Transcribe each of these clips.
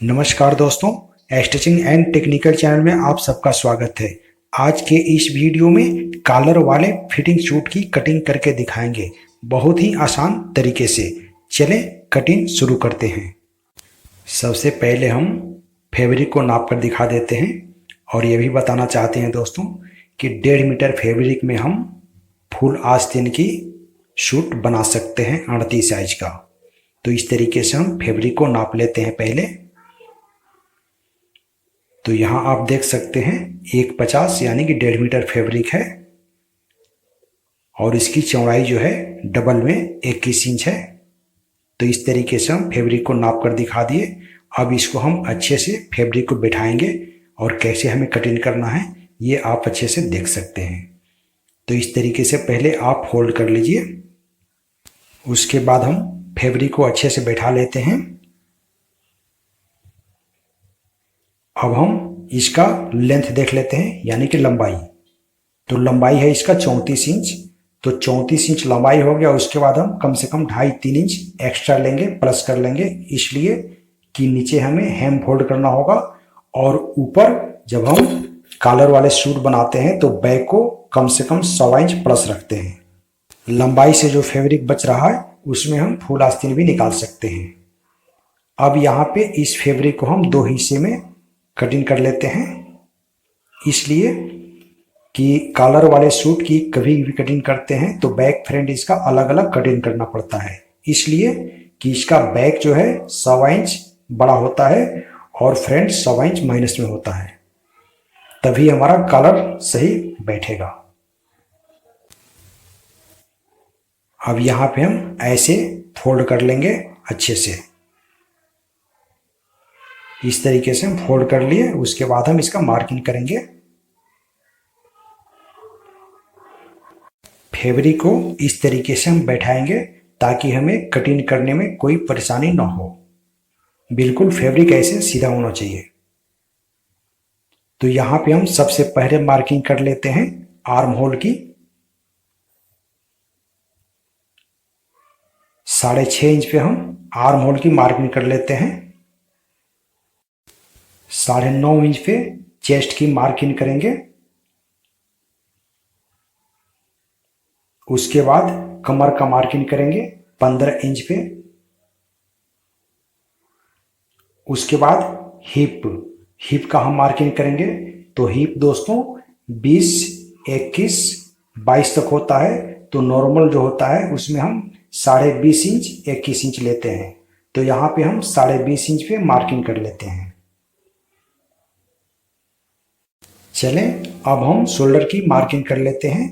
नमस्कार दोस्तों, stitching and technical channel में आप सबका स्वागत है। आज के इस वीडियो में कॉलर वाले फिटिंग सूट की कटिंग करके दिखाएंगे, बहुत ही आसान तरीके से। चलें कटिंग शुरू करते हैं। सबसे पहले हम फैब्रिक को नाप कर दिखा देते हैं और ये भी बताना चाहते हैं दोस्तों कि 1.5 मीटर फैब्रिक में हम फुल आस्तीन की सूट बना सकते हैं 38 साइज का। तो इस तरीके से हम फैब्रिक को नाप लेते हैं पहले। तो यहाँ आप देख सकते हैं 150 यानी कि 1.5 मीटर फैब्रिक है और इसकी चौड़ाई जो है डबल में 21 इंच है। तो इस तरीके से हम फैब्रिक को नाप कर दिखा दिए। अब इसको हम अच्छे से फैब्रिक को बिठाएंगे और कैसे हमें कटिंग करना है ये आप अच्छे से देख सकते हैं। तो इस तरीके से पहले आप फोल्ड कर लीजिए, उसके बाद हम फैब्रिक को अच्छे से बैठा लेते हैं। अब हम इसका लेंथ देख लेते हैं यानी कि लंबाई। तो लंबाई है इसका 34 इंच। तो 34 इंच लंबाई हो गया। उसके बाद हम कम से कम 2.5-3 इंच एक्स्ट्रा लेंगे, प्लस कर लेंगे, इसलिए कि नीचे हमें हेम फोल्ड करना होगा। और ऊपर जब हम कॉलर वाले सूट बनाते हैं तो बैक को कम से कम 1.25 इंच प्लस रखते हैं। लंबाई से जो फैब्रिक बच रहा है उसमें हम फुल आस्तीन भी निकाल सकते हैं। अब यहाँ पे इस फैब्रिक को हम 2 हिस्से में कटिंग कर लेते हैं, इसलिए कि कॉलर वाले सूट की कभी भी कटिंग करते हैं तो बैक फ्रंट इसका अलग अलग कटिंग करना पड़ता है, इसलिए कि इसका बैक जो है 1.25 इंच बड़ा होता है और फ्रंट 1.25 इंच माइनस में होता है, तभी हमारा कॉलर सही बैठेगा। अब यहाँ पे हम ऐसे फोल्ड कर लेंगे अच्छे से। इस तरीके से हम फोल्ड कर लिए। उसके बाद हम इसका मार्किंग करेंगे। फैब्रिक को इस तरीके से हम बैठाएंगे ताकि हमें कटिंग करने में कोई परेशानी ना हो। बिल्कुल फैब्रिक ऐसे सीधा होना चाहिए। तो यहाँ पे हम सबसे पहले मार्किंग कर लेते हैं आर्म होल की। 6.5 इंच पे हम आर्म होल की मार्किंग कर लेते हैं। 9.5 इंच पे चेस्ट की मार्किंग करेंगे। उसके बाद कमर का मार्किंग करेंगे 15 इंच पे। उसके बाद हिप का हम मार्किंग करेंगे। तो हिप दोस्तों 20, 21, 22 तक होता है। तो नॉर्मल जो होता है उसमें हम 20.5 इंच 21 इंच लेते हैं। तो यहाँ पे हम 20.5 इंच पे मार्किंग कर लेते हैं। चलें अब हम शोल्डर की मार्किंग कर लेते हैं।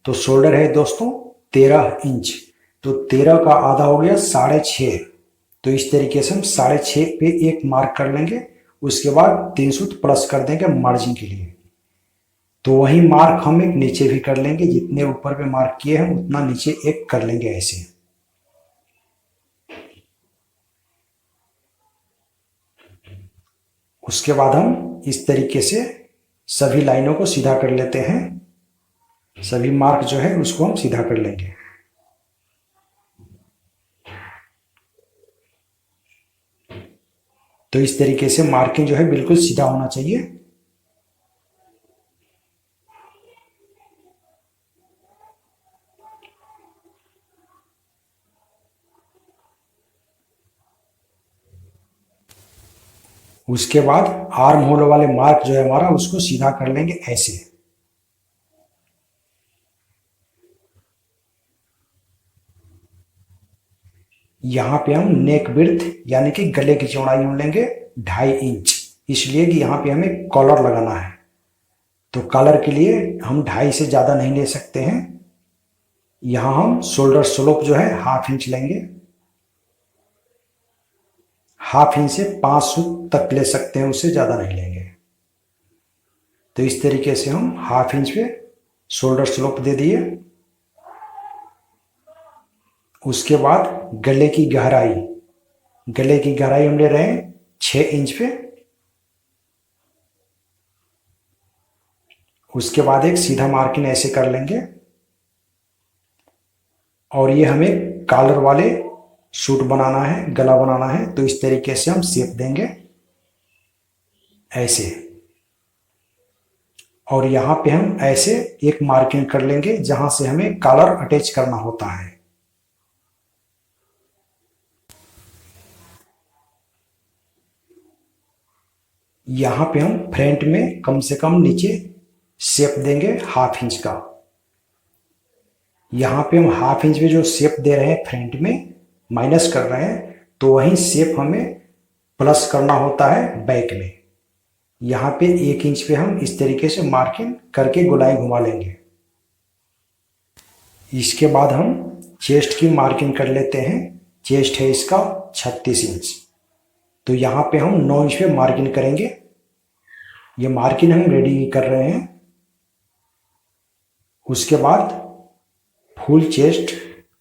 तो शोल्डर है दोस्तों 13 इंच। तो 13 का आधा हो गया 6.5। तो इस तरीके से हम 6.5 पे एक मार्क कर लेंगे। उसके बाद 3 सूत प्लस कर देंगे मार्जिन के लिए। तो वही मार्क हम एक नीचे भी कर लेंगे, जितने ऊपर पे मार्क किए हैं उतना नीचे एक कर लेंगे ऐसे। उसके बाद हम इस तरीके से सभी लाइनों को सीधा कर लेते हैं। सभी मार्क जो है उसको हम सीधा कर लेंगे। तो इस तरीके से मार्किंग जो है बिल्कुल सीधा होना चाहिए। उसके बाद आर्म होल वाले मार्क जो है हमारा उसको सीधा कर लेंगे ऐसे। यहाँ पे हम नेक विड्थ यानी कि गले की चौड़ाई हम लेंगे 2.5 इंच, इसलिए कि यहाँ पे हमें कॉलर लगाना है। तो कॉलर के लिए हम 2.5 से ज़्यादा नहीं ले सकते हैं। यहाँ हम शोल्डर स्लोप जो है 1/2 इंच लेंगे। 1/2 इंच से 5 सूत तक ले सकते हैं, उससे ज़्यादा नहीं लेंगे। तो इस तरीके से हम 1/2 इंच पे शोल्डर स्लोप दे दिए। उसके बाद गले की गहराई हम ले रहे हैं 6 इंच पे। उसके बाद एक सीधा मार्किंग ऐसे कर लेंगे और ये हमें कॉलर वाले सूट बनाना है, गला बनाना है। तो इस तरीके से हम शेप देंगे। ऐसे, और यहां पे हम ऐसे एक मार्किंग कर लेंगे जहां से हमें कॉलर अटैच करना होता है। यहां पे हम फ्रंट में कम से कम नीचे शेप देंगे 1/2 इंच का। यहां पे हम 1/2 इंच में जो शेप दे रहे हैं फ्रंट में, माइनस कर रहे हैं, तो वही शेप हमें प्लस करना होता है बैक में। यहां पे 1 इंच पे हम इस तरीके से मार्किंग करके गोलाई घुमा लेंगे। इसके बाद हम चेस्ट की मार्किंग कर लेते हैं। चेस्ट है इसका 36 इंच, तो यहाँ पे हम 9 इंच पे मार्किंग करेंगे। ये मार्किंग हम रेडी कर रहे हैं। उसके बाद फुल चेस्ट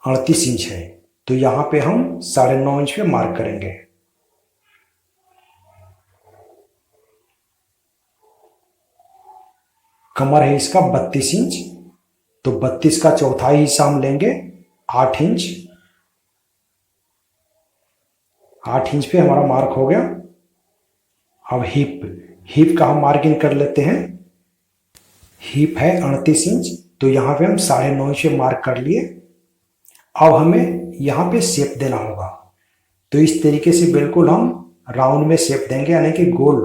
38 इंच है, तो यहाँ पे हम 9.5 इंच पे मार्क करेंगे। कमर है इसका 32 इंच, तो 32 का चौथाई हिस्सा हम लेंगे 8 इंच। 8 इंच पे हमारा मार्क हो गया। अब हिप का हम मार्किंग कर लेते हैं। हिप है 38 इंच, तो यहाँ पे हम 9.5 इंच पे मार्क कर लिए। अब हमें यहाँ पे शेप देना होगा, तो इस तरीके से बिल्कुल हम राउंड में शेप देंगे, यानी कि गोल,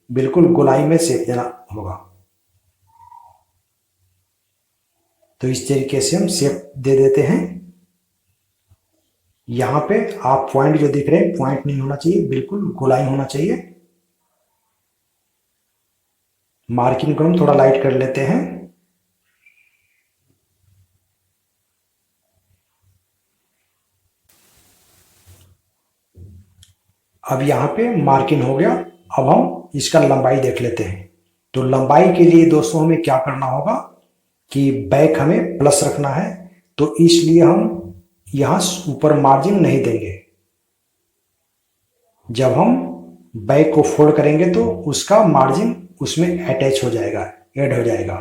बिल्कुल गोलाई में शेप देना होगा। तो इस तरीके से हम शेप दे देते हैं। यहाँ पे आप पॉइंट जो दिख रहे हैं, पॉइंट नहीं होना चाहिए, बिल्कुल गोलाई होना चाहिए। मार्किंग को हम थोड़ा लाइट कर लेते हैं। अब यहाँ पे मार्किंग हो गया। अब हम इसका लंबाई देख लेते हैं। तो लंबाई के लिए दोस्तों हमें क्या करना होगा कि बैक हमें प्लस रखना है, तो इसलिए हम यहाँ ऊपर मार्जिन नहीं देंगे। जब हम बैक को फोल्ड करेंगे तो उसका मार्जिन उसमें अटैच हो जाएगा, ऐड हो जाएगा।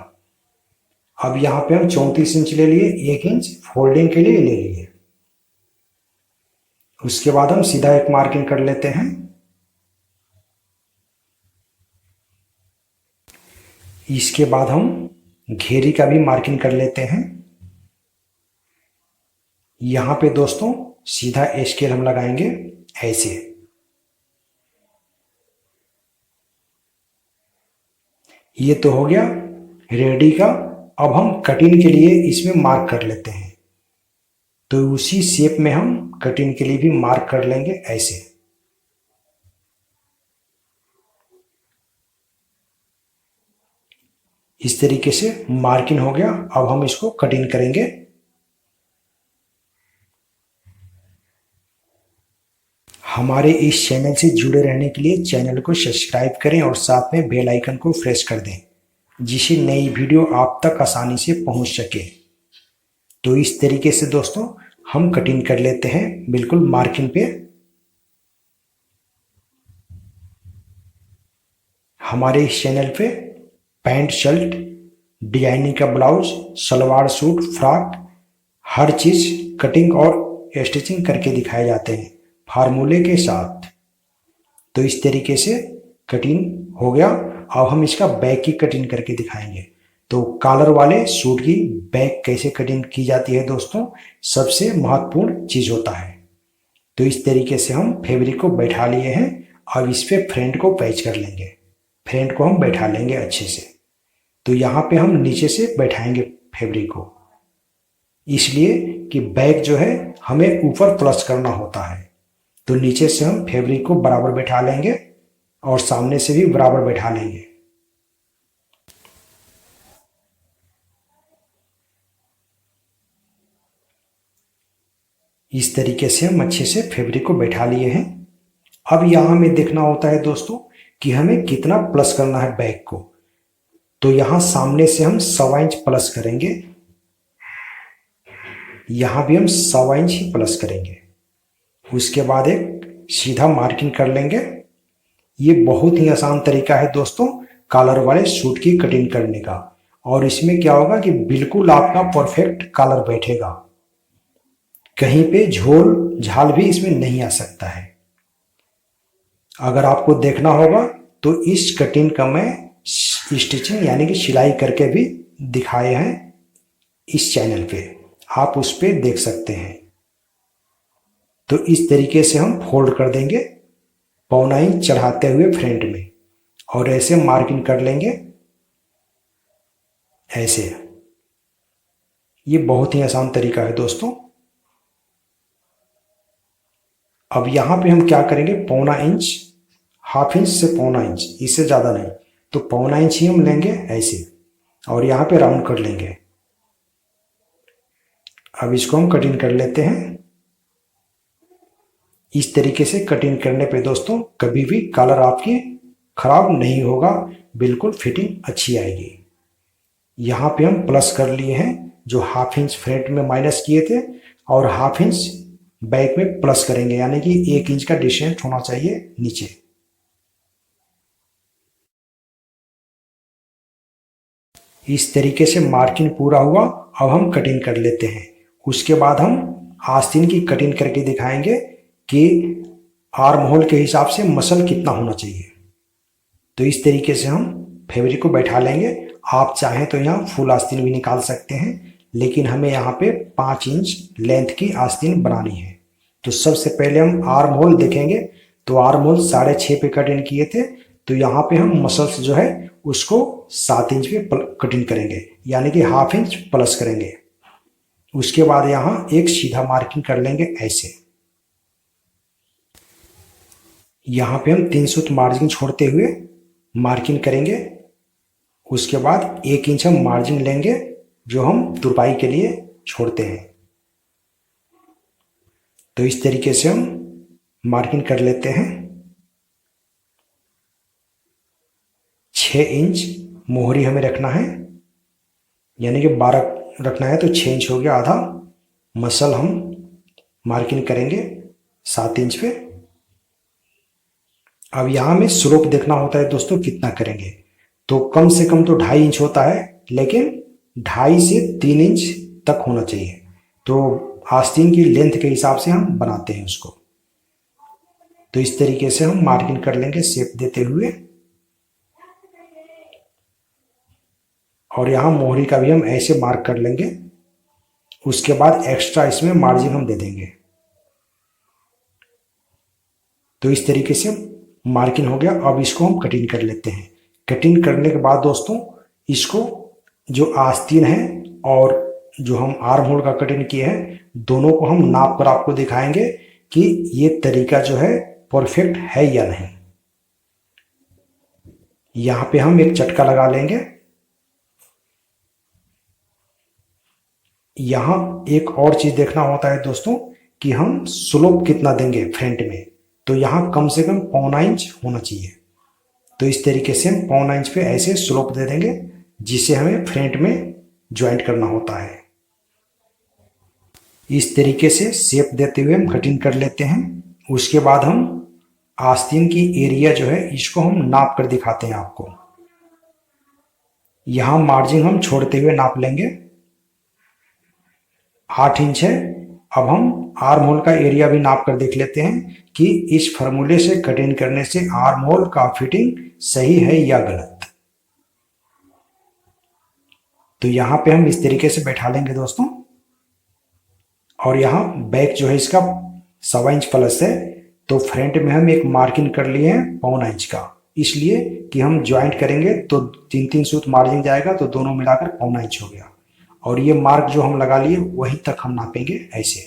अब यहाँ पे हम 34 इंच ले लिए, 1 इंच फोल्डिंग के लिए ले लिए। उसके बाद हम सीधा एक मार्किंग कर लेते हैं। इसके बाद हम घेरी का भी मार्किंग कर लेते हैं। यहां पे दोस्तों सीधा स्केल हम लगाएंगे ऐसे। ये तो हो गया रेडी का। अब हम कटिंग के लिए इसमें मार्क कर लेते हैं, तो उसी शेप में हम कटिंग के लिए भी मार्क कर लेंगे ऐसे। इस तरीके से मार्किंग हो गया। अब हम इसको कटिंग करेंगे। हमारे इस चैनल से जुड़े रहने के लिए चैनल को सब्सक्राइब करें और साथ में बेल आइकन को प्रेस कर दें, जिससे नई वीडियो आप तक आसानी से पहुंच सके। तो इस तरीके से दोस्तों हम कटिंग कर लेते हैं बिल्कुल मार्किंग पे। हमारे इस चैनल पे पैंट, शर्ट, डिजाइनिंग का ब्लाउज, सलवार सूट, फ्रॉक, हर चीज कटिंग और स्टिचिंग करके दिखाए जाते हैं फार्मूले के साथ। तो इस तरीके से कटिंग हो गया। अब हम इसका बैक की कटिंग करके दिखाएंगे। तो कॉलर वाले सूट की बैक कैसे कटिंग की जाती है दोस्तों, सबसे महत्वपूर्ण चीज होता है। तो इस तरीके से हम फैब्रिक को बैठा लिए हैं। अब इस पे फ्रंट को पैच कर लेंगे। फ्रंट को हम बैठा लेंगे अच्छे से। तो यहाँ पे हम नीचे से बैठाएंगे फैब्रिक को, इसलिए कि बैक जो है हमें ऊपर प्लस करना होता है। तो नीचे से हम फैब्रिक को बराबर बैठा लेंगे और सामने से भी बराबर बैठा लेंगे। इस तरीके से हम अच्छे से फैब्रिक को बैठा लिए हैं। अब यहां हमें देखना होता है दोस्तों कि हमें कितना प्लस करना है बैक को। तो यहां सामने से हम 1.25 इंच प्लस करेंगे। यहां भी हम 1.25 इंच ही प्लस करेंगे। उसके बाद एक सीधा मार्किंग कर लेंगे। ये बहुत ही आसान तरीका है दोस्तों कॉलर वाले सूट की कटिंग करने का। और इसमें क्या होगा कि बिल्कुल आपका परफेक्ट कॉलर बैठेगा, कहीं पे झोल झाल भी इसमें नहीं आ सकता है। अगर आपको देखना होगा तो इस कटिंग का मैं स्टिचिंग यानी कि सिलाई करके भी दिखाए हैं इस चैनल पे, आप उस पर देख सकते हैं। तो इस तरीके से हम फोल्ड कर देंगे 1.25 इंच चढ़ाते हुए फ्रंट में, और ऐसे मार्किंग कर लेंगे ऐसे। ये बहुत ही आसान तरीका है दोस्तों। अब यहाँ पे हम क्या करेंगे, 1.25 इंच, 1/2 इंच से 1.25 इंच, इससे ज़्यादा नहीं, तो 1.25 इंच ही हम लेंगे ऐसे, और यहाँ पे राउंड कर लेंगे। अब इसको हम कटिंग कर लेते हैं। इस तरीके से कटिंग करने पे दोस्तों कभी भी कलर आपकी खराब नहीं होगा, बिल्कुल फिटिंग अच्छी आएगी। यहाँ पे हम प्लस कर लिए हैं, जो 1/2 इंच फ्रंट में माइनस किए थे और 1/2 इंच बैक में प्लस करेंगे, यानी कि 1 इंच का डिस्टेंस होना चाहिए नीचे। इस तरीके से मार्किंग पूरा हुआ। अब हम कटिंग कर लेते हैं। उसके बाद हम आस्तीन की कटिंग करके दिखाएंगे कि आर्म होल के हिसाब से मसल कितना होना चाहिए। तो इस तरीके से हम फैब्रिक को बैठा लेंगे। आप चाहें तो यहाँ फुल आस्तीन भी निकाल सकते हैं, लेकिन हमें यहाँ पे 5 इंच लेंथ की आस्तीन बनानी है। तो सबसे पहले हम आर्म होल देखेंगे। तो आर्म होल 6.5 पे कटिंग किए थे, तो यहाँ पे हम मसल्स जो है उसको 7 इंच पे कटिंग करेंगे, यानी कि 1/2 इंच प्लस करेंगे। उसके बाद यहाँ एक सीधा मार्किंग कर लेंगे ऐसे। यहाँ पे हम 3 सूत मार्जिन छोड़ते हुए मार्किंग करेंगे। उसके बाद 1 इंच हम मार्जिन लेंगे, जो हम तुरपाई के लिए छोड़ते हैं। तो इस तरीके से हम मार्किंग कर लेते हैं। 6 इंच मोहरी हमें रखना है, यानी कि 12 रखना है, तो 6 इंच हो गया आधा। मसल हम मार्किंग करेंगे 7 इंच पे। अब यहाँ में स्लोप देखना होता है दोस्तों, कितना करेंगे। तो कम से कम तो 2.5 इंच होता है, लेकिन 2.5 से 3 इंच तक होना चाहिए। तो आस्तीन की लेंथ के हिसाब से हम बनाते हैं उसको। तो इस तरीके से हम मार्किंग कर लेंगे शेप देते हुए, और यहाँ मोहरी का भी हम ऐसे मार्क कर लेंगे। उसके बाद एक्स्ट्रा इसमें मार्जिन हम दे देंगे। तो इस तरीके से मार्किंग हो गया। अब इसको हम कटिंग कर लेते हैं। कटिंग करने के बाद दोस्तों इसको, जो आस्तीन है और जो हम आर्म होल का कटिंग किए हैं, दोनों को हम नाप कर आपको दिखाएंगे कि ये तरीका जो है परफेक्ट है या नहीं। यहाँ पे हम एक चटका लगा लेंगे। यहाँ एक और चीज देखना होता है दोस्तों कि हम स्लोप कितना देंगे फ्रंट में। तो यहाँ कम से कम 1.25 इंच होना चाहिए। तो इस तरीके से हम 1.25 इंच पे ऐसे स्लोप दे देंगे, जिसे हमें फ्रंट में ज्वाइंट करना होता है। इस तरीके से शेप देते हुए हम कटिंग कर लेते हैं। उसके बाद हम आस्तीन की एरिया जो है इसको हम नाप कर दिखाते हैं आपको। यहाँ मार्जिन हम छोड़ते हुए नाप लेंगे, 8 इंच है। अब हम आर्म होल का एरिया भी नाप कर देख लेते हैं कि इस फार्मूले से कटिंग करने से आर्म होल का फिटिंग सही है या गलत। तो यहाँ पे हम इस तरीके से बैठा लेंगे दोस्तों। और यहाँ बैक जो है इसका 1.25 इंच प्लस है, तो फ्रंट में हम एक मार्किंग कर लिए हैं 1.25 इंच का, इसलिए कि हम ज्वाइंट करेंगे तो 3-3 सूत मार्जिन जाएगा, तो दोनों मिलाकर 1.25 इंच हो गया। और ये मार्क जो हम लगा लिए वहीं तक हम नापेंगे ऐसे।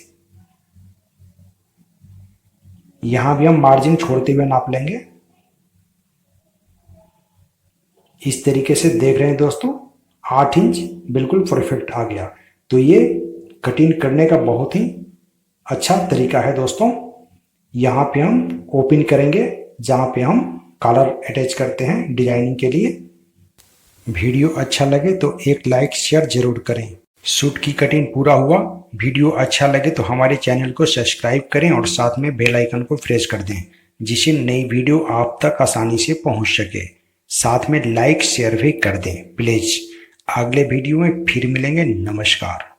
यहां भी हम मार्जिन छोड़ते हुए नाप लेंगे। इस तरीके से देख रहे हैं दोस्तों, 8 इंच बिल्कुल परफेक्ट आ गया। तो ये कटिंग करने का बहुत ही अच्छा तरीका है दोस्तों। यहाँ पे हम ओपन करेंगे, जहाँ पे हम कॉलर अटैच करते हैं डिजाइनिंग के लिए। वीडियो अच्छा लगे तो एक लाइक शेयर जरूर करें। सूट की कटिंग पूरा हुआ। वीडियो अच्छा लगे तो हमारे चैनल को सब्सक्राइब करें और साथ में बेल आइकन को प्रेस कर दें, जिससे नई वीडियो आप तक आसानी से पहुंच सके। साथ में लाइक शेयर भी कर दें प्लीज। अगले वीडियो में फिर मिलेंगे। नमस्कार।